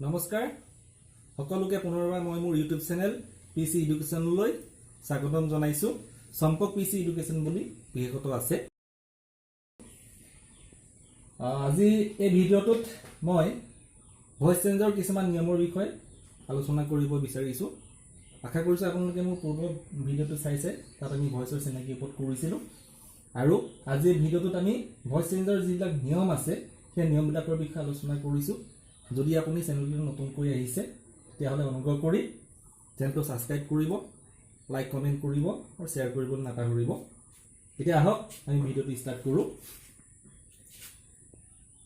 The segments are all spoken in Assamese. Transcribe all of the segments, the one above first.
নমস্কাৰ সকলোকে পুনৰবাৰ মই মোৰ ইউটিউব চেনেল পিসি এডুকেশনলৈ স্বাগতম জনাইছো সম্পক পিসি এডুকেশন বুলি বিশেষত আছে আজি এই ভিডিঅটোত মই ভয়েস চেঞ্জৰ কিছুমান নিয়মৰ বিষয়ে আলোচনা কৰিব বিচাৰিছো আশা কৰিছো আপোনালোকে মোৰ পূৰ্ব ভিডিঅটো চাইছে তাত আমি ভয়েসৰ চিনাকি ওপৰত কৰিছিলো আৰু আজি এই ভিডিঅটোত আমি ভয়েস চেঞ্জৰ যিবিলাক নিয়ম আছে সেই নিয়মবিলাকৰ বিষয়ে আলোচনা কৰিছো যদি আপুনি চেনেলটো নতুন কৰি আহিছে তেতিয়াহলে অনুগ্ৰহ কৰি চেনেলটো সাবস্ক্ৰাইব কৰিব লাইক কমেন্ট কৰিব আৰু শেয়াৰ কৰিব নাপাহৰিব এতিয়া আহক আমি ভিডিঅটো ষ্টাৰ্ট কৰো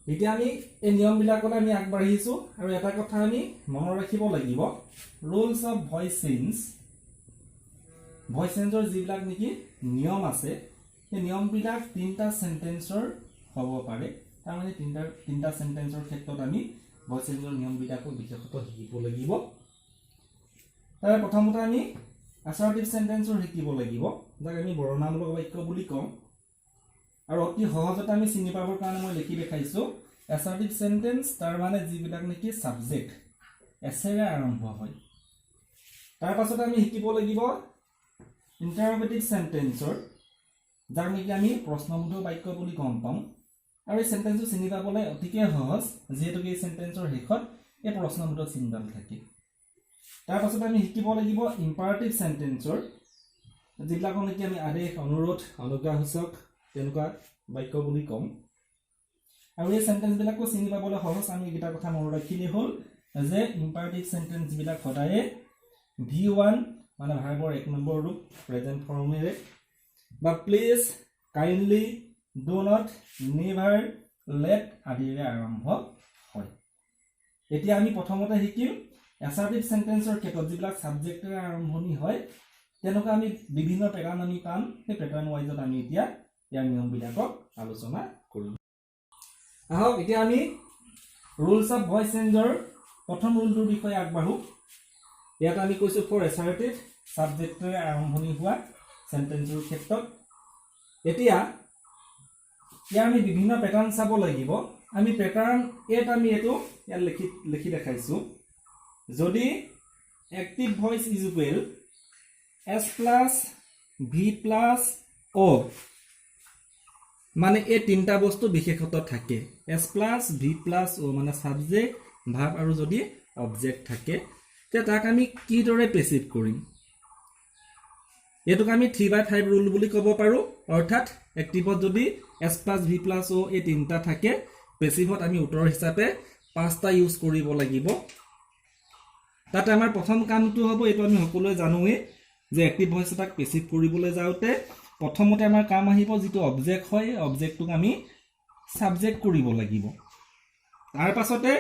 এতিয়া আমি এই নিয়মবিলাকলৈ আমি আগবাঢ়িছো আৰু এটা কথা আমি মনত ৰাখিব লাগিব ৰুলছ অফ ভয়েস চেঞ্জৰ যিবিলাক নেকি নিয়ম আছে এই নিয়মবিলাক তিনটা সেন্টেন্সৰ হ'ব পাৰে তাৰমানে তিনটা সেন্টেন্সৰ ক্ষেত্ৰত আমি ভয়েস চেঞ্জৰ নিয়মবিলাকো বিশেষত শিকিব লাগিব তাৰ প্ৰথমতে আমি assertive সেন্টেন্সৰ শিকিব লাগিব যাক আমি বৰ্ণনামূলক বাক্য বুলি কওঁ আৰু অতি সহজতে আমি চিনি পাবৰ কাৰণে মই লিখি দেখাইছো assertive sentence তাৰ মানে যিবিলাক নেকি সাবজেক্ট এছেৰে আৰম্ভ হয় তাৰ পাছত আমি শিকিব লাগিব interrogative sentenceৰ যাক নেকি আমি প্ৰশ্নবোধক বাক্য বুলি গম পাওঁ আৰু এই সেন্টেন্সটো চিনি পাবলৈ অতিকে সহজ যেহেতু এই সেন্টেন্সৰ শেষত এই প্ৰশ্নবোধক চিহ্নডাল থাকে তাৰ পাছত আমি শিকিব লাগিব ইম্পাৰেটিভ সেন্টেন্সৰ যিবিলাক নেকি আমি আদেশ অনুৰোধ অনুজ্ঞাসূচক তেনেকুৱা বাক্য বুলি কওঁ আৰু এই সেন্টেন্সবিলাকো চিনি পাবলৈ সহজ আমি এটা কথা মনত ৰাখিলেই হ'ল যে ইম্পাৰেটিভ সেন্টেন্স বিলাক সদায়ে V1 মানে ভাৰ্বৰ এক নম্বৰ ৰূপ প্ৰেজেন্ট ফৰ্মেৰে বা please kindly do not never let আদিৰে আৰম্ভ হয় এতিয়া আমি প্ৰথমতে শিকিম assertive sentenceৰ ক্ষেত্ৰত যিবিলাক সাবজেক্টেৰে আৰম্ভণি হয় তেনেকুৱা আমি বিভিন্ন প্যাটাৰ্ন আমি পাম সেই প্যাটাৰ্ন ওয়াইজত আমি এতিয়া ইয়াৰ নিয়মবিলাকক আলোচনা কৰিম আহক এতিয়া আমি ৰুলছ অফ ভয়েস চেঞ্জৰ প্ৰথম ৰুলটোৰ বিষয়ে আগবাঢ়ো ইয়াত আমি কৈছো ফৰ assertive সাবজেক্টেৰে আৰম্ভণি হোৱা সেন্টেন্সৰ ক্ষেত্ৰত এতিয়া ইয়াৰ আমি বিভিন্ন প্যাটাৰ্ন চাব লাগিব আমি প্যাটাৰ্ন এট আমি এটো ইয়াত লিখি দেখাইছো যদি active voice is equal s plus v plus o মানে এই তিনটা বস্তু বিশেষত থাকে s plus v plus o মানে সাবজেক্ট ভার্ব আৰু যদি অবজেক্ট থাকে তে তাক আমি কি দৰে পেসিভ কৰিম এটোক আমি 3/5 ৰুল বুলি ক'ব পাৰো অৰ্থাৎ এক্টিভত যদি s plus v plus o এই তিনটা থাকে পেসিভত আমি উত্তৰ হিচাপে 5টা ইউজ কৰিব লাগিব তাতে আমাৰ প্ৰথম কামটো হ'ব এটো আমি সকলোৱে জানোৱে যে এক্টিভ ভয়েস এটাক পেসিভ কৰিবলৈ যাওতে প্ৰথমতে আমাৰ কাম আহিব যেটো অবজেক্ট হয় অবজেক্টটোক আমি সাবজেক্ট কৰিব লাগিব তাৰ পাছতে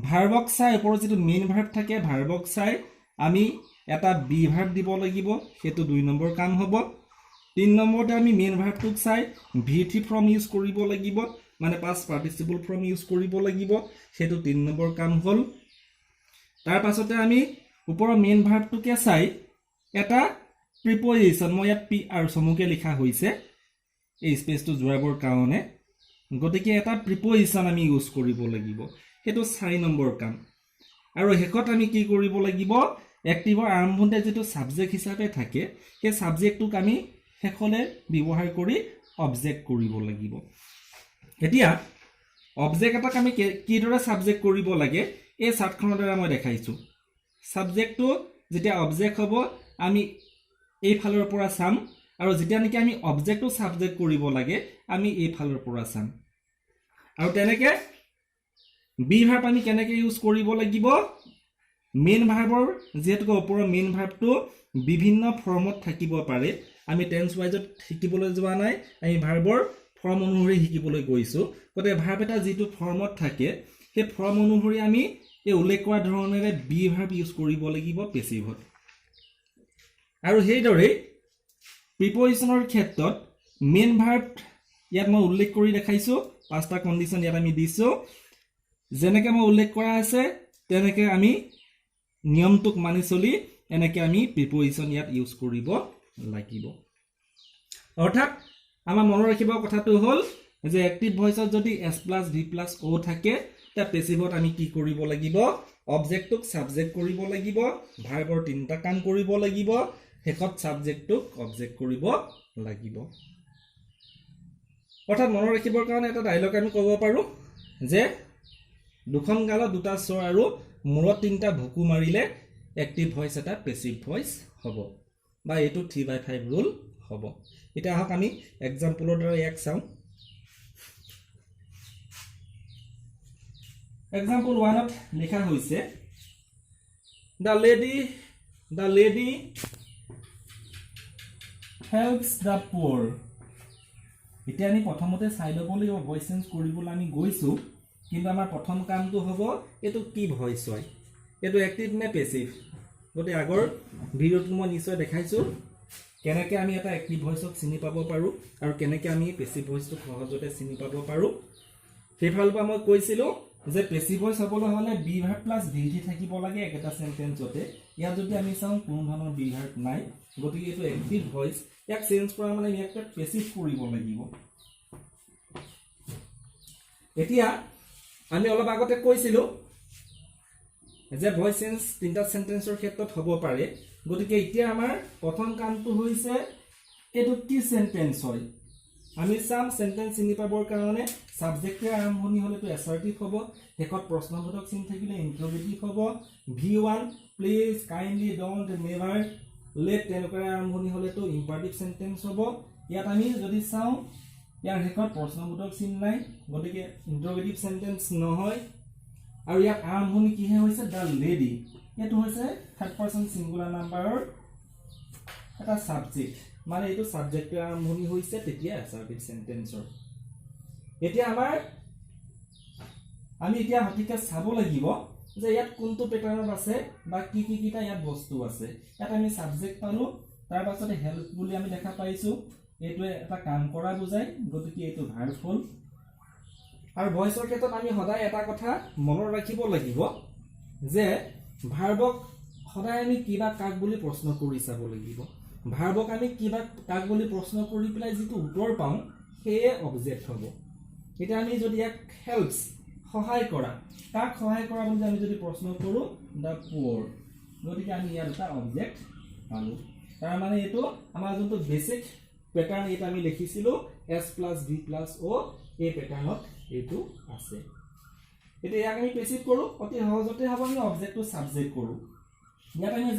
ভাৰ্বক চাই ওপৰত যেটো মেইন ভাৰ্ব থাকে ভাৰ্বক চাই আমি এটা বি ভাৰ্ব দিব লাগিব হেতু 2 নম্বৰ কাম হ'ব 3 নম্বৰতে আমি মেইন ভাৰ্বটোক চাই V3 ফ্ৰম ইউজ কৰিব লাগিব মানে past participle ফ্ৰম ইউজ কৰিব লাগিব হেতু 3 নম্বৰ কাম হ'ল তাৰ পাছতে আমি ওপৰৰ মেইন ভাৰ্বটোকে চাই এটা প্ৰিপজিশন মই ইয়াত পি আৰু সমুকে লিখা হৈছে এই স্পেচটো জোৰাবৰ কাৰণে গতিকে এটা প্ৰিপজিশন আমি ইউজ কৰিব লাগিব হেতু 4 নম্বৰ কাম আৰু হেকত আমি কি কৰিব লাগিব এক্টিভৰ আৰম্ভণতে যেটো সাবজেক্ট হিচাপে থাকে সেই সাবজেক্টটোক আমি হেকলে ব্যৱহাৰ কৰি অবজেক্ট কৰিব লাগিব এতিয়া অবজেক্ট এটাক আমি কি দৰে সাবজেক্ট কৰিব লাগে এই চাৰ্টখনৰ দ্বাৰা মই দেখাইছো সাবজেক্টটো যেতিয়া অবজেক্ট হ'ব আমি এই ফালৰ পৰা চাম আৰু যেতিয়া নেকি আমি অবজেক্টটো সাবজেক্ট কৰিব লাগে আমি এই ফালৰ পৰা চাম আৰু তেনেকে বি ভাৰ্ব আমি কেনেকৈ ইউজ কৰিব লাগিব মেইন ভাৰ্বৰ যেহেতু ওপৰৰ মেইন ভাৰ্বটো বিভিন্ন ফৰ্মত থাকিব পাৰে আমি টেন্স ওয়াইজত শিকিবলৈ যোৱা নাই আমি ভাৰ্বৰ ফৰ্ম অনুসৰি শিকিবলৈ গৈছো গতে ভাৰ্ব এটা যেটো ফৰ্মত থাকে সেই ফৰ্ম অনুসৰি আমি এই উল্লেখ কৰা ধৰণেৰে বি ভাৰ্ব ইউজ কৰিব লাগিব পেসিভত আৰু হেইদৰে প্ৰিপজিশনৰ ক্ষেত্ৰত মেইন ভাৰ্ব ইয়াত মই উল্লেখ কৰি দেখাইছো পাঁচটা কন্ডিশন ইয়াত আমি দিছো যেনেকৈ মই উল্লেখ কৰা আছে তেনেকৈ আমি নিয়মটোক মানি চলি এনেকৈ আমি প্ৰিপজিশন ইয়াত ইউজ কৰিব লাগিব অৰ্থাৎ আমাৰ মনত ৰাখিব কথাটো হ'ল যে এক্টিভ ভয়েসত যদি s plus v plus o থাকে তা পেসিভত আমি কি কৰিব লাগিব অবজেক্টক সাবজেক্ট কৰিব লাগিব ভাৰ্বৰ তিনটা কাম কৰিব লাগিব হেকত সাবজেক্টক অবজেক্ট কৰিব লাগিব অৰ্থাৎ মনত ৰাখিবৰ কাৰণে এটা ডায়লগ আমি ক'ব পাৰো যে দুখন গাল দুটা স্বৰ আৰু মূৰত তিনটা ভুকু মাৰিলে এক্টিভ ভয়েস এটা পেসিভ ভয়েস হ'ব বা এটো 3/5 রুল হ'ব এটা হক আমি এক্সাম্পলৰ দ্বাৰা এক চাও এক্সাম্পল 1 ত লিখা হৈছে the lady helps the poor এটা আমি প্ৰথমতে চাই ল'ব লাগিব ভয়েস চেঞ্জ কৰিবলৈ আমি গৈছো কিন্তু আমাৰ প্ৰথম কামটো হ'ব এটো কি ভয়েস হয় এটো এক্টিভ নে পেসিভ গতে আগৰ ভিডিওটো মই নিশ্চয় দেখাইছো কেনেকৈ আমি এটা এক্টিভ ভয়েসক চিনি পাব পাৰো আৰু কেনেকৈ আমি পেসিভ ভয়েসটো সহজতে চিনি পাব পাৰো সেইফালপা মই কৈছিলো যে পেসিভ ভয়েস হ'বলৈ হলে বি ভাৰ্ব প্লাস ভিডি থাকিব লাগে একটা সেন্টেন্সতে ইয়া যদি আমি চাও কোনো ধৰণৰ বি ভাৰ্ব নাই গতিকে এটো এক্টিভ ভয়েস ইয়াক চেঞ্জ কৰা মানে ইয়াক পেসিভ কৰিব লাগিব এতিয়া আমি অলপ আগতে কৈছিলো যে ভয়েস চেঞ্জ তিনটা সেন্টেন্সৰ ক্ষেত্ৰত হ'ব পাৰে গতিকে এতিয়া আমাৰ প্ৰথম কামটো হৈছে এটো কি সেন্টেন্স হয় আমি সাম সেন্টেন্স চিনি পাবৰ কাৰণে সাবজেক্টৰ আৰম্ভণি হলে তো অ্যাসাৰ্টিভ হ'ব হেকত প্ৰশ্নবোধক চিন থাকিলে ইন্টাৰোগেটিভ হ'ব v1 please kindly don't never let তেনেকৈ আৰম্ভণি হলে তো ইম্পাৰেটিভ সেন্টেন্স হ'ব ইয়াত আমি যদি চাও ইয়াৰ হেকত প্ৰশ্নবোধক চিন নাই গতিকে ইন্টাৰোগেটিভ সেন্টেন্স নহয় আৰু ইয়াৰ আৰম্ভণি কি হৈছে দা লেডি এটো হৈছে থাৰ্ড পাৰসন সিঙ্গুলাৰ নাম্বাৰৰ এটা সাবজেক্ট মানে এটো সাবজেক্টৰ আৰম্ভণি হৈছে তেতিয়া অ্যাসাৰ্টিভ সেন্টেন্সৰ এতিয়া আমি এতিয়া হঠিকে চাব লাগিব যে ইয়াত কোনটো প্যাটাৰ্নত আছে বা কি কিটা ইয়াত বস্তু আছে ইয়াত আমি সাবজেক্ট পালো তাৰ পাছতে হেল্প বুলি আমি দেখা পাইছো এটো এটা কাম কৰা বুজাই গতিকে এটো ভাৰ্ব হ'ল আৰু ভয়েসৰ ক্ষেত্ৰত আমি সদায় এটা কথা মনত ৰাখিব লাগিব যে ভাৰ্বক সদায় আমি কিবা কাক বুলি প্ৰশ্ন কৰি চাব লাগিব ভাৰ্বক আমি কিবা কাক বুলি প্ৰশ্ন কৰি পেলাই যেটো উত্তৰ পাও হেয়ে অবজেক্ট হ'ব এটা আমি যদি এক হেল্পস সহায় কৰা কাক সহায় কৰা বুলি আমি যদি প্ৰশ্ন কৰো দা পুৰ গতিকে আমি ইয়াৰ এটা অবজেক্ট পালো তাৰ মানে এটো আমাৰ যোনটো বেসিক প্যাটাৰ্ন এটা আমি লিখিছিলো s + v + o এই প্যাটাৰ্নত এটো আছে এতিয়া ইয়াক আমি পেসিভ কৰো অতি সহজতে হ'ব আমি অবজেক্টটো সাবজেক্ট কৰো ইয়াত আমি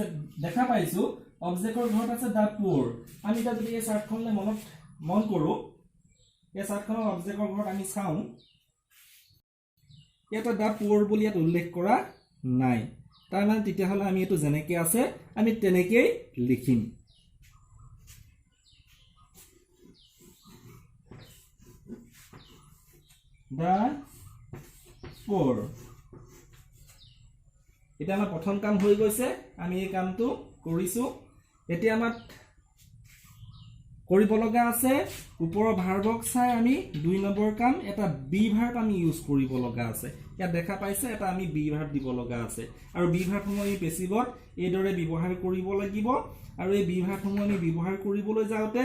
দেখা পাইছো অবজেক্টৰ ঘৰত আছে দা পুৰ আমি এটা যদি এই চাৰ্টখনলে মন কৰো এই চাৰ্টখনৰ অবজেক্টৰ ঘৰত আমি চাও এটা দা পুৰ বুলি ইয়াত উল্লেখ কৰা নাই তাৰ মানে তেতিয়া হলে আমি এটো যেনেকৈ আছে আমি তেনেকৈ লিখিম দা পুৰ এটা আমাৰ প্ৰথম কাম হৈ গৈছে আমি এই কামটো কৰিছো এতিয়া আমাৰ কৰিব লগা আছে ওপৰৰ ভাৰ্বক চাই আমি 2 নম্বৰ কাম এটা বি ভাৰ্ব আমি ইউজ কৰিব লগা আছে ইয়াত দেখা পাইছে এটা আমি বি ভাৰ্ব দিব লগা আছে আৰু বি ভাৰ্বসমূহ আমি পেসিভত এই দৰে ব্যৱহাৰ কৰিব লাগিব আৰু এই বি ভাৰ্বসমূহ আমি ব্যৱহাৰ কৰিবলৈ যাওতে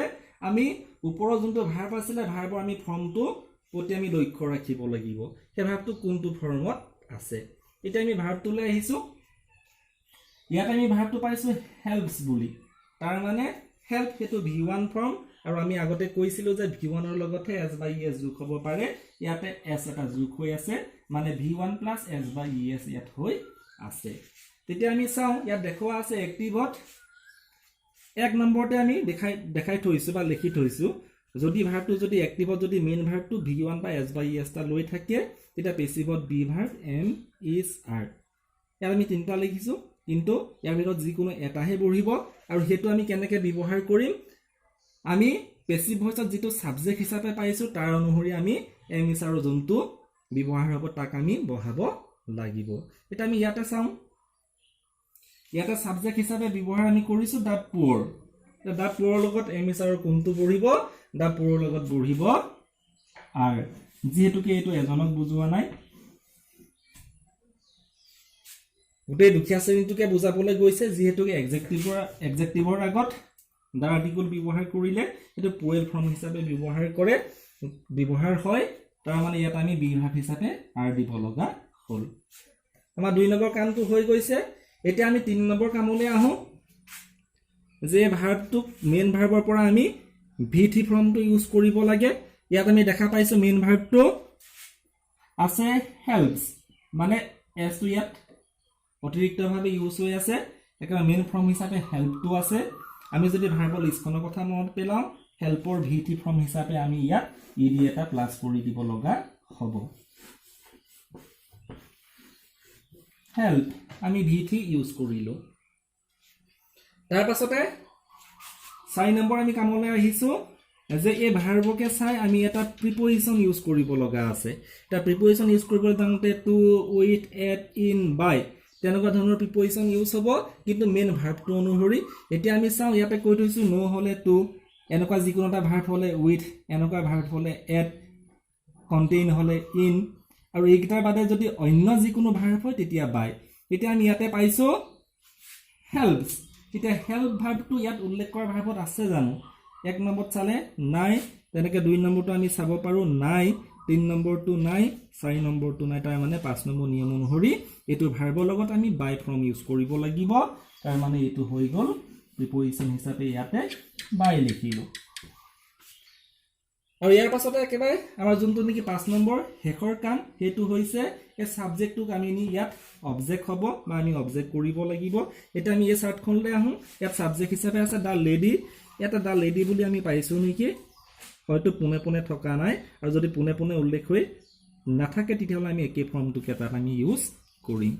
আমি ওপৰৰ যোনটো ভাৰ্ব আছিল ভাৰ্বৰ আমি ফৰ্মটো প্ৰতি আমি লক্ষ্য ৰাখিব লাগিব সেই ভাৰ্বটো কোনটো ফৰ্মত আছে এটা আমি ভাৰ্বটোলৈ আহিছো ইয়াত আমি ভাৰ্বটো পাইছো হেল্পস বুলি তাৰ মানে হেল্প হেতু v1 ফৰ্ম আৰু আমি আগতে কৈছিলো যে v1 ৰ লগতে s/es যোগ হ'ব পাৰে ইয়াতে s এটা যোগ হৈ আছে মানে v1 + s/es ইয়াত হৈ আছে তেতিয়া আমি চাও ইয়াত দেখুৱা আছে এক্টিভত এক নম্বৰতে আমি দেখাই থৈছো বা লিখি থৈছো যদি ভাৰ্বটো যদি এক্টিভত যদি মেইন ভাৰ্বটো v1 বা s/es টা লৈ থাকে তেতিয়া পেসিভত be verb am is are ইয়াত আমি তিনটা লিখিছো কিন্তু ইয়াৰ ভিতৰত যিকোনো এটাহে বঢ়িব আৰু হেতু আমি কেনেকৈ ব্যৱহাৰ কৰিম আমি পেসিভ ভয়েসত যেটো সাবজেক্ট হিচাপে পাইছো তাৰ অনুসৰি আমি am is are যোনটো ব্যৱহাৰ হ'ব তাক আমি বহাব লাগিব এটা আমি ইয়াতে চাও ইয়াতে সাবজেক্ট হিচাপে ব্যৱহাৰ আমি কৰিছো দা পুৰ দা পুৰৰ লগত am is are কোনটো বঢ়িব দা পুৰৰ লগত বঢ়িব are যেহেতুকে এটো এজনক বুজোৱা নাই গোটেই দুখীয়া শ্ৰেণীটোকে বুজাবলৈ গৈছে যেহেতুকে এডজেক্টিভৰ আগত দা আৰ্টিকল ব্যৱহাৰ কৰিলে এটো প্লুৰেল ফৰ্ম হিচাপে ব্যৱহাৰ হয় তাৰ মানে ইয়াত আমি বি ভাৰ্ব হিচাপে are দিব লগা হল আমাৰ 2 নম্বৰ কামটো হৈ গৈছে এতিয়া আমি 3 নম্বৰ কামলৈ আহো যে ভাৰ্বটোক মেইন ভাৰ্বৰ পৰা আমি VT ফৰ্মটো ইউজ কৰিব লাগে ইয়াত আমি দেখা পাইছো মেইন ভাৰ্বটো আছে helps মানে s টো ইয়াত অতিৰিক্তভাৱে ইউজ হৈ আছে একেবাৰে মেইন ফৰ্ম হিচাপে help টো আছে আমি যদি ভাৰ্বৰ লিষ্টখনৰ কথা মনত পেলাও helpৰ VT ফৰ্ম হিচাপে আমি ইয়াত ed এটা প্লাস কৰি দিব লগা হ'ব help আমি VT ইউজ কৰিলো তাৰ পাছতে 4 নম্বৰ আমি কামলৈ আহিছো যে এই ভাৰ্বকে চাই আমি এটা প্ৰিপজিশন ইউজ কৰিব লগা আছে এটা প্ৰিপজিশন ইউজ কৰিব যাওঁতে টু উইথ এট ইন বাই তেনেকুৱা ধৰণৰ প্ৰিপজিশন ইউজ হ'ব কিন্তু মেইন ভাৰ্বটো অনুসৰি এতিয়া আমি চাওঁ ইয়াতে কৈ থৈছো নো হলে টু এনেকুৱা যিকোনো এটা ভাৰ্ব হলে উইথ এনেকুৱা ভাৰ্ব হলে এট কন্টেইন হলে ইন আৰু এইকেইটাৰ বাদে যদি অন্য যিকোনো ভাৰ্ব হয় তেতিয়া বাই এতিয়া আমি ইয়াতে পাইছো helps এতিয়া help ভাৰ্বটো ইয়াত উল্লেখ কৰা ভাৰ্বত আছে জানো 1 নম্বৰত চালে নাই তেনেকে 2 নম্বৰটো আমি চাব পাৰো নাই 3 নম্বৰটো নাই 4 নম্বৰটো নাই তাৰ মানে 5 নম্বৰ নিয়ম অনুসৰি এটো ভাৰ্বৰ লগত আমি বাই ফৰ্ম ইউজ কৰিব লাগিব তাৰ মানে এটো হৈ গল প্ৰিপজিশন হিচাপে ইয়াতে বাই লিখিলো আৰু ইয়াৰ পাছতে একেবাৰে আমাৰ যোনটো নেকি 5 নম্বৰ হেকৰ কাম হেতু হৈছে এই সাবজেক্টটোক আমি নি ইয়াত অবজেক্ট হ'ব বা আমি অবজেক্ট কৰিব লাগিব এটা আমি এই চাৰ্টখনলৈ আহো ইয়াত সাবজেক্ট হিচাপে আছে দা লেডি এটা দা লেডি বুলি আমি পাইছো নেকি হয়তো পুনে পুনে থকা নাই আৰু যদি পুনে পুনে উল্লেখ হৈ নাথাকে তেতিয়াহলে আমি একে ফৰ্মটোকে তাত আমি ইউজ কৰিম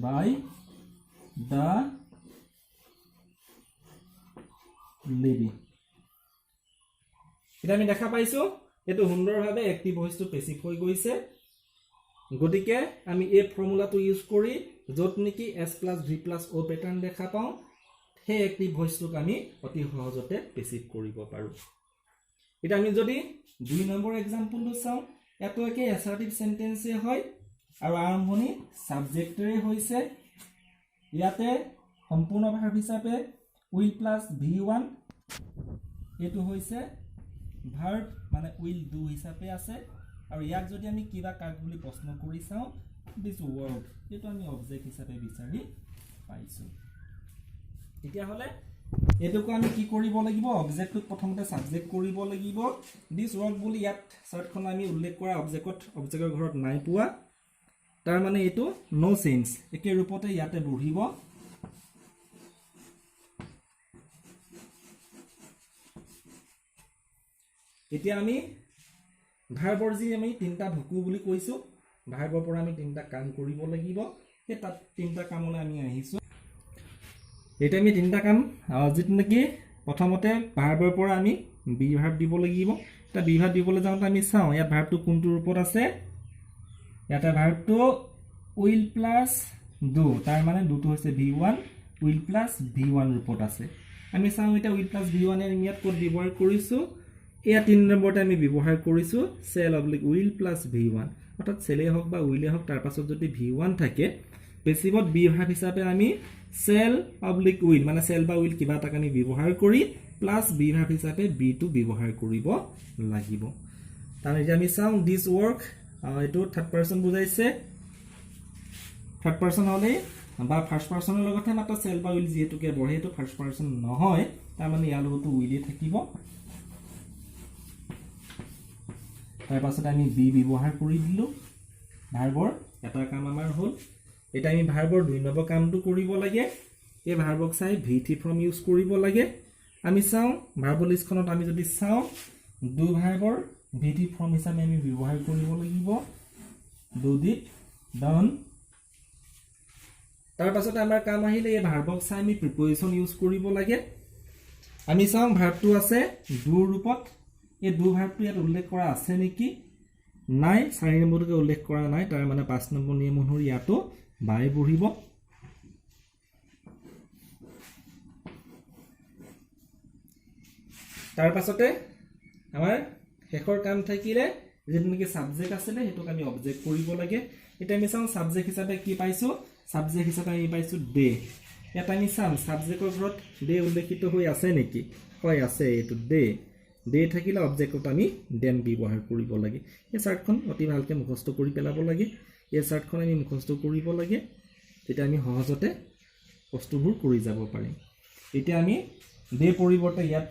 বাই দা লেডি এটা আমি দেখা পাইছো এটো সুন্দৰভাৱে এক্টিভ ভয়েসটো পেসিভ হৈ গৈছে গতিকে আমি এই ফৰ্মুলাটো ইউজ কৰি যত নেকি s + v + o প্যাটাৰ্ন দেখা পাওঁ সেই এক্টিভ ভয়েসটোক আমি অতি সহজতে পেসিভ কৰিব পাৰো এটা আমি যদি 2 নম্বৰ एग्जांपलটো চাওঁ এটো একে অ্যাসাৰ্টিভ সেন্টেন্সে হয় আৰু আৰম্ভণি সাবজেক্টৰে হৈছে ইয়াতে সম্পূৰ্ণ ভাৰ্ব হিচাপে will + v1 এটো হৈছে ভাৰ্ব মানে will do হিচাপে আছে আৰু ইয়াক যদি আমি কিবা কাক বুলি প্ৰশ্ন কৰি চাওঁ this word এটো আমি অবজেক্ট হিচাপে বিচাৰি পাইছো এতিয়া হলে এটোক আমি কি কৰিব লাগিব অবজেক্টক প্ৰথমতে সাবজেক্ট কৰিব লাগিব this word বুলি ইয়াত চাৰ্টখন আমি উল্লেখ কৰা অবজেক্টৰ ঘৰত নাই পোৱা তাৰ মানে এটো নো সেন্স একে ৰূপতে ইয়াতে বহিব এতিয়া আমি ভাৰ্বৰ যি আমি তিনটা ভকু বুলি কৈছো ভাৰ্বৰ পৰা আমি তিনটা কাম কৰিব লাগিব এই তাত তিনটা কামলৈ আমি আহিছো এটা আমি তিনটা কাম যেত নেকি প্ৰথমতে ভাৰ্বৰ পৰা আমি বি ভাৰ্ব দিব লাগিব তা বি ভাৰ্ব দিবলৈ যাওঁতে আমি চাওঁ ইয়াত ভাৰ্বটো কোনটো ৰূপত আছে ইয়াতে ভাৰ্বটো will + do তাৰ মানে দুটো হৈছে v1 will + v1 ৰূপত আছে আমি চাওঁ এটা will + v1 এৰ ইয়াত কোড ব্যৱহাৰ কৰিছো এয়া 3 নম্বৰতে আমি ব্যৱহাৰ কৰিছো cell / will + v1 অৰ্থাৎ cellে হওক বা willে হওক তাৰ পাছত যদি v1 থাকে পেসিভত বি ভাৰ্ব হিচাপে আমি cell / will মানে cell বা will কিবা এটা আমি ব্যৱহাৰ কৰি প্লাস বি ভাৰ্ব হিচাপে বি টো ব্যৱহাৰ কৰিব লাগিব তাৰ যে আমি চাওঁ this work এটো থাৰ্ড পাৰসন বুজাইছে থাৰ্ড পাৰসন হলে বা ফাৰ্স্ট পাৰসনৰ লগতে মাত্ৰ cell বা will যেটোকে বহে তো ফাৰ্স্ট পাৰসন নহয় তাৰ মানে ইয়াৰ লগতো willে থাকিব তাৰ পাছত আমি বি ব্যৱহাৰ কৰি দিলো ভাৰ্বৰ এটা কাম আমাৰ হ'ল এটা আমি ভাৰ্বৰ 2 নম্বৰ কামটো কৰিব লাগে এই ভাৰ্বক চাই VT ফৰ্ম ইউজ কৰিব লাগে আমি চাওঁ ভাৰ্বল লিষ্টখনত আমি যদি চাওঁ দু ভাৰ্বৰ VT ফৰ্ম হিচাপে আমি ব্যৱহাৰ কৰিব লাগিব do did done তাৰ পাছত আমাৰ কাম আহিলে এই ভাৰ্বক চাই আমি প্ৰিপজিশন ইউজ কৰিব লাগে আমি চাওঁ ভাৰ্বটো আছে do ৰূপত এই দু ভাৰ্বটো ইয়াত উল্লেখ কৰা আছে নেকি নাই 4 নম্বৰটোকে উল্লেখ কৰা নাই তাৰ মানে 5 নম্বৰ নিয়ম অনুসৰি ইয়াতো বাই বহিব তাৰ পাছতে আমাৰ হেকৰ কাম থাকিলে যেটো নেকি সাবজেক্ট আছে হেতুক আমি অবজেক্ট কৰিব লাগে এটা আমি চাওঁ সাবজেক্ট হিচাপে কি পাইছো সাবজেক্ট হিচাপে আমি পাইছো ডে এটা আমি চাম সাবজেক্টৰ ঘৰত ডে উল্লেখিত হৈ আছে নেকি হয় আছে এটো ডে দে থাকিলে অবজেক্টত আমি দেম ব্যৱহাৰ কৰিব লাগে এই চাৰ্টখন অতি ভালকৈ মুখস্থ কৰি পেলাব লাগে এই চাৰ্টখন আমি মুখস্থ কৰিব লাগে তেতিয়া আমি সহজতে বস্তুবোৰ কৰি যাব পাৰিম এতিয়া আমি দে পৰিৱৰ্তে ইয়াত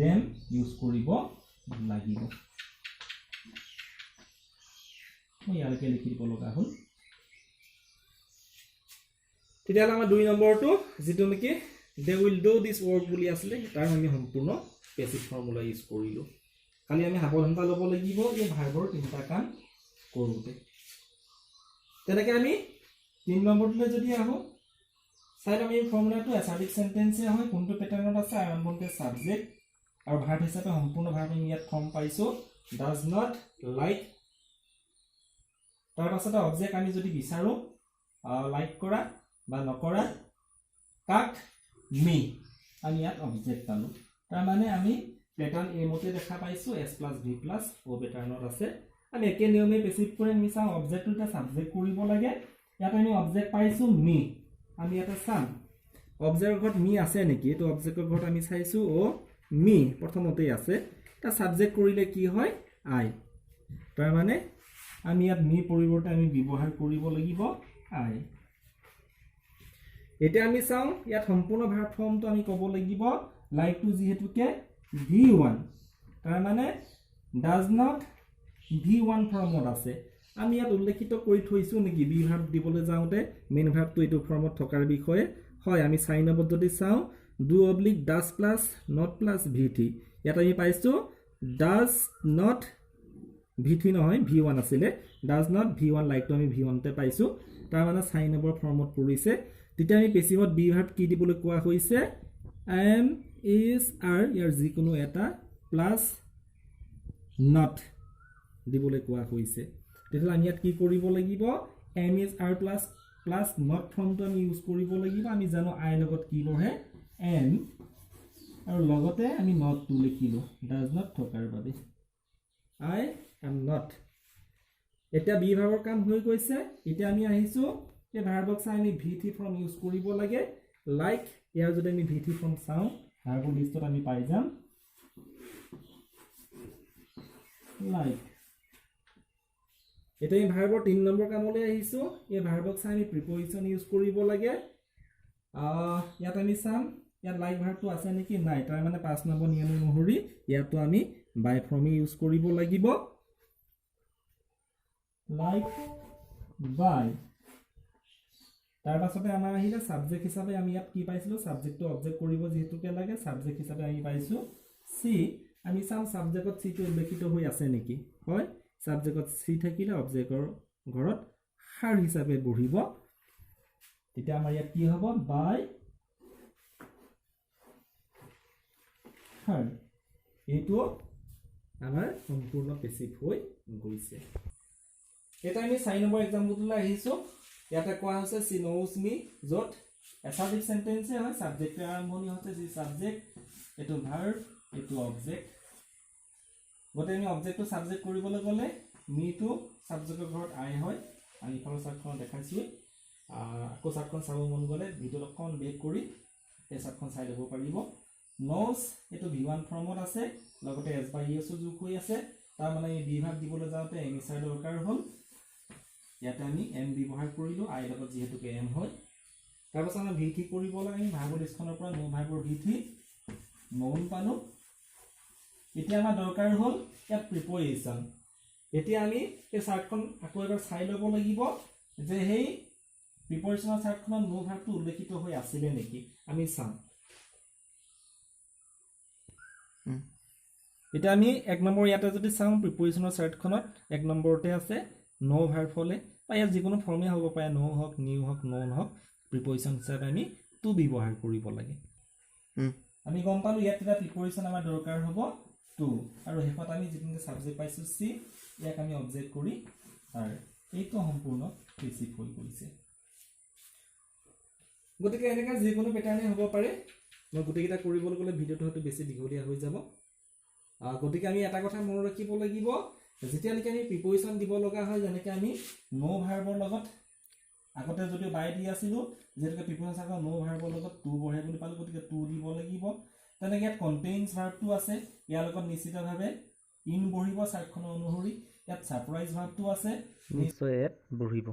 দেম ইউজ কৰিব লাগিব মই ইয়ালৈকে লিখি দিব লগা হ'ল তেতিয়াহ'লে আমাৰ 2 নম্বৰটো যিটো নেকি they will do this work বুলি আছিলে তাৰ আমি সম্পূৰ্ণ পেচিভ ফৰ্মুলা ইউজ কৰিলোঁ খালি আমি সাৱধানতা ল'ব লাগিব এই ভাৰ্বৰ তিনিটা কাম কৰোঁতে তেনেকৈ আমি 3 নম্বৰটোলৈ যদি আহোঁ চাই আমি ফৰ্মুলাটো এছাৰ্টিভ চেণ্টেন্সে হয় কোনটো পেটাৰ্ণত আছে আৰম্ভণিতে ছাবজেক্ট আৰু ভাৰ্ব হিচাপে সম্পূৰ্ণ ভাৰ্ব আমি ইয়াত ফৰ্ম পাইছোঁ ডাজ নট লাইক তাৰ পাছতে অবজেক্ট আমি যদি বিচাৰোঁ লাইক কৰা বা নকৰা কাক মি আমি ইয়াত অবজেক্ট পালোঁ তাৰ মানে আমি পেটাৰ্ণ এ মতে দেখা পাইছোঁ এছ প্লাছ ভি প্লাছ অ' পেটাৰ্ণত আছে আমি একে নিয়মে পেচিভ কৰি আমি চাওঁ অবজেক্টটো এতিয়া ছাবজেক্ট কৰিব লাগে ইয়াত আমি অবজেক্ট পাইছোঁ মি আমি ইয়াতে চাম অবজেক্টৰ ঘৰত মি আছে নেকি এইটো অবজেক্টৰ ঘৰত আমি চাইছোঁ অ' মি প্ৰথমতেই আছে এটা ছাবজেক্ট কৰিলে কি হয় আই তাৰ মানে আমি ইয়াত মি পৰিৱৰ্তে আমি ব্যৱহাৰ কৰিব লাগিব আই এতিয়া আমি চাওঁ ইয়াত সম্পূৰ্ণ ভাৰ্ব ফৰ্মটো আমি ক'ব লাগিব লাইকটো যিহেতুকে V1 তাৰ মানে ডাজ নট V1 ফৰ্মত আছে আমি ইয়াত উল্লেখিত কৰি থৈছোঁ নেকি বি ভাৰ্ব দিবলৈ যাওঁতে মেইন ভাৰ্বটো এইটো ফৰ্মত থকাৰ বিষয়ে হয় আমি চাইন অবত যদি চাওঁ do oblique does plus not plus V3 ইয়াত আমি পাইছোঁ ডাজ নট V3 নহয় V1 আছিলে ডাজ নট V1 লাইকটো আমি V1তে পাইছোঁ তাৰ মানে চাইন অবৰ ফৰ্মত পৰিছে তেতিয়া আমি পেচিভত বি ভাৰ্ব কি দিবলৈ কোৱা হৈছে এম ইজ আৰ ইয়াৰ যিকোনো এটা প্লাছ নট দিবলৈ কোৱা হৈছে তেতিয়াহ'লে আমি ইয়াত কি কৰিব লাগিব am is are plus not ফৰ্মটো আমি ইউজ কৰিব লাগিব আমি জানো আই লগত কি বহে এম আৰু লগতে আমি নটটো লিখিলোঁ ডাজ নট থকাৰ বাবে আই এম নট এতিয়া বি ভাৰ্বৰ কাম হৈ গৈছে এতিয়া আমি আহিছোঁ এই ভাৰ্বক চাই আমি V3 ফৰ্ম ইউজ কৰিব লাগে লাইক ইয়াৰ যদি আমি V3 ফৰ্ম চাওঁ ভাৰ্বৰ লিষ্টত আমি পাই যাম লাইক এতিয়া আমি ভাৰ্বৰ 3 নম্বৰ কামলৈ আহিছোঁ এই ভাৰ্বক চাই আমি প্ৰিপজিশ্যন ইউজ কৰিব লাগে ইয়াত আমি চাম ইয়াত লাইক ভাৰ্বটো আছে নেকি নাই তাৰ মানে 5 নম্বৰ নিয়ম অনুসৰি ইয়াতো আমি বাই ফৰ্ম ইউজ কৰিব লাগিব লাইক বাই তাৰ পাছতে আমাৰ আহিলে সাবজেক্ট হিচাপে আমি ইয়াত কি পাইছিলোঁ সাবজেক্টটো অবজেক্ট কৰিব যেহেতুকে লাগে সাবজেক্ট হিচাপে আমি পাইছোঁ সি আমি চাম সাবজেক্টত সিটো উল্লেখিত হৈ আছে নেকি হয় সাবজেক্টত সি থাকিলে অবজেক্টৰ ঘৰত সাৰ হিচাপে বহিব তেতিয়া আমাৰ ইয়াত কি হ'ব বাই সাৰ এইটো আমাৰ সম্পূৰ্ণ পেচিভ হৈ গৈছে এটা আমি 4 নম্বৰ এক্সাম্পললৈ আহিছোঁ ইয়াতে কোৱা হৈছে সি নোজ মি য'ত এছাৰ্টিভ চেণ্টেন্সে হয় সাবজেক্টৰ আৰম্ভণি হৈছে যি সাবজেক্ট এইটো ভাৰ্ব এইটো অবজেক্ট গতে আমি অবজেক্টটো সাবজেক্ট কৰিবলৈ গ'লে মিটো সাবজেক্টৰ ঘৰত আই হয় আমি ইফালৰ চাৰ্টখন দেখাইছোঁ আকৌ চাৰ্টখন চাব মন গ'লে ভিডিঅ'ত অকণ বেক কৰি এই চাৰ্টখন চাই ল'ব পাৰিব নোজ এইটো V1 ফৰ্মত আছে লগতে এছ বাই ইএছো যোগ হৈ আছে তাৰ মানে এই বি ভাগ দিবলৈ যাওঁতে এম ইছাৰ দৰকাৰ হ'ল ইয়াতে আমি এম ব্যৱহাৰ কৰিলোঁ আই লগত যিহেতুকে এম হয় তাৰপাছত আমি V3 কৰিব লাগে আমি ভাৰ্বৰ লিষ্টখনৰ পৰা নো ভাৰ্বৰ V3 নন পালোঁ এতিয়া আমাৰ দৰকাৰ হ'ল ইয়াত প্ৰিপজিশ্যন এতিয়া আমি এই চাৰ্টখন আকৌ এবাৰ চাই ল'ব লাগিব যে সেই প্ৰিপজিশ্যনৰ চাৰ্টখনত নো ভাৰ্বটো উল্লেখিত হৈ আছিলে নেকি আমি চাম এতিয়া আমি 1 নম্বৰ ইয়াতে যদি চাওঁ প্ৰিপজিশ্যনৰ চাৰ্টখনত 1 নম্বৰতে আছে নো ভাৰ্ব হ'লে বা ইয়াত যিকোনো ফৰ্মে হ'ব পাৰে নো হওক নিউ হওক নন হওক প্ৰিপজিশ্যন হিচাপে আমি টু ব্যৱহাৰ কৰিব লাগে আমি গম পালোঁ ইয়াত এটা প্ৰিপজিশ্যন আমাৰ দৰকাৰ হ'ব টু আৰু শেষত আমি যিটো সাবজেক্ট পাইছোঁ সি ইয়াক আমি অবজেক্ট কৰি তাৰ এইটো সম্পূৰ্ণ পেচিভ হৈ গৈছে গতিকে এনেকা যিকোনো পেটাৰ্ণে হ'ব পাৰে মই গোটেইকেইটা কৰিবলৈ গ'লে ভিডিঅ'টো হয়তো বেছি দীঘলীয়া হৈ যাব গতিকে আমি এটা কথা মনত ৰাখিব লাগিব যেতিয়ালৈকে আমি প্ৰিপজিশ্যন দিব লগা হয় যেনেকৈ আমি নো ভাৰ্বৰ লগত আগতে যদি বাই দি আছিলোঁ যেনেকৈ প্ৰিপজিশ্যন চাওঁ নো ভাৰ্বৰ লগত টু বহে বুলি পালোঁ গতিকে টু দিব লাগিব তেনেকৈ ইয়াত কণ্টেইনছ ভাৰ্বটো আছে, ইয়াৰ লগত নিশ্চিতভাৱে ইন বহিব চাৰ্টখনৰ অনুসৰি। ইয়াত ছাৰপ্ৰাইজ ভাৰ্বটো আছে, নিশ্চয় ইয়াত বহিব।